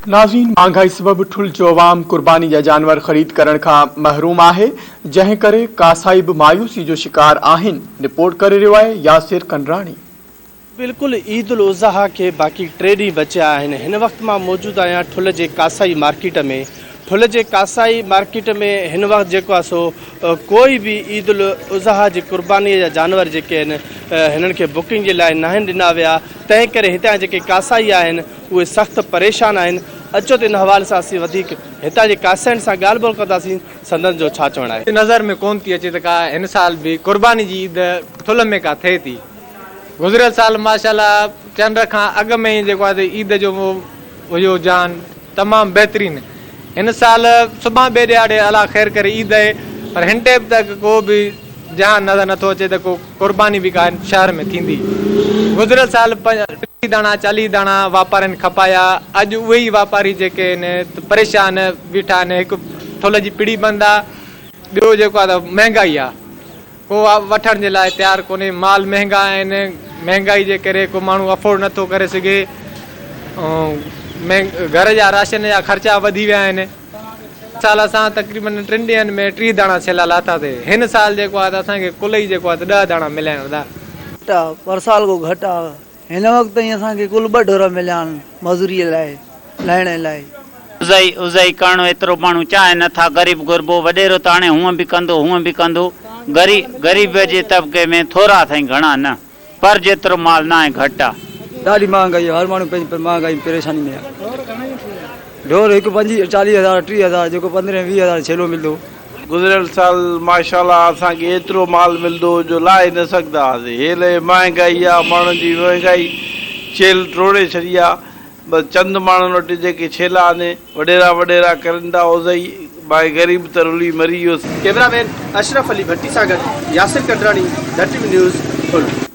नाज़रीन, महांगाई सबब ठुल जो अवाम कुर्बानी जा जानवर ख़रीद करण खां महरूम आहे, जंहिं करे कासाई बि मायूसी जो शिकार आहिनि। रिपोर्ट करे रहियो आहे यासिर कंडराणी। बिल्कुल ईद उल अज़हा के बाक़ी 3 ॾींहं बचिया आहिनि। हिन वक़्त मां मौजूदु आहियां ठुल जे कासाई मार्केट में। ठुल जे कासाई मार्केट में हिन वक़्त जेको आहे सो कोई भी ईद उल अज़हा जी कुर्बानी जा जानवर जेके आहिनि हिननि खे बुकिंग जे लाइ नाहिनि ॾिना विया। तंहिं करे हितां जेके कासाई आहिनि उहे सख़्तु परेशान आहिनि। अचो त इन हवाले सां असीं वधीक हितां जे कासाइनि सां ॻाल्हि ॿोल कंदासीं। संदन जो छा चवणु आहे? नज़र में कोन थी अचे त का हिन साल भी कुर्बानी जी ईद ठुल में का थिए थी। गुज़िरियल साल माशाल्लाह चंड खां अॻु में ई जेको आहे ईद जो हुयो जान तमामु बहितरीनु। हिन साल सुभाणे ॿिए ॾियारे अला ख़ैर करे ईद आहे, पर हिन टाइम तक को बि जान नज़र नथो अचे त को कुर्बानी बि का शहर में थींदी। गुज़िरियल साल 30 दाणा 40 दाणा वापारिनि खपाया। अॼु उहे ई वापारी जेके आहिनि परेशान बीठा आहिनि। हिकु ठुल जी पिड़ी बंदि आहे, ॿियो जेको आहे त महांगाई आहे, को वठण जे लाइ तयारु कोन्हे। माल महांगा आहिनि, महांगाई जे करे को माण्हू अफोर्ड नथो करे सघे। घर जा राशन जा ख़र्चा वधी विया आहिनि। साल असां तक़रीबन 3 ॾींहंनि में 30 दाणा सेला लाथासीं। हिन साल जेको आहे त असांखे कुल ई जेको आहे त 10 दाणा मिलिया आहिनि। पर साल को घटि आहे। हिन वक़्त ई असांखे कुल 2 ढोर मिलिया आहिनि मज़ूरीअ लाइ, लाइण लाइ। उज़ाई करणो एतिरो माण्हू चाहे नथा। ग़रीब गुरबो वॾेरो त हाणे हूअं बि कंदो। ग़रीब जे तबिके में थोरा अथई, घणा न, पर जेतिरो माल न आहे घटि आहे। ॾाढी महांगाई आहे, हर माण्हू पंहिंजी महांगाई परेशानी में आहे। ढोर हिकु 40,000 30,000 जेको 15-20,000 छेलो मिलंदो। गुज़िरियल साल माशाल्लाह असांखे एतिरो माल मिलंदो जो लाहे न सघंदा हुआसीं। हेले महांगाई आहे, माण्हुनि जी महांगाई छेल टोड़े छॾी आहे। बसि चंद माण्हुनि वटि जेके छेला आहिनि वॾेरा करंदा उज़ई भाई ग़रीब त रुली मरी वियो। कैमरामैन अशरफ अली भट्टी सां गॾु यासिर कंडराणी, द टीवी न्यूज़।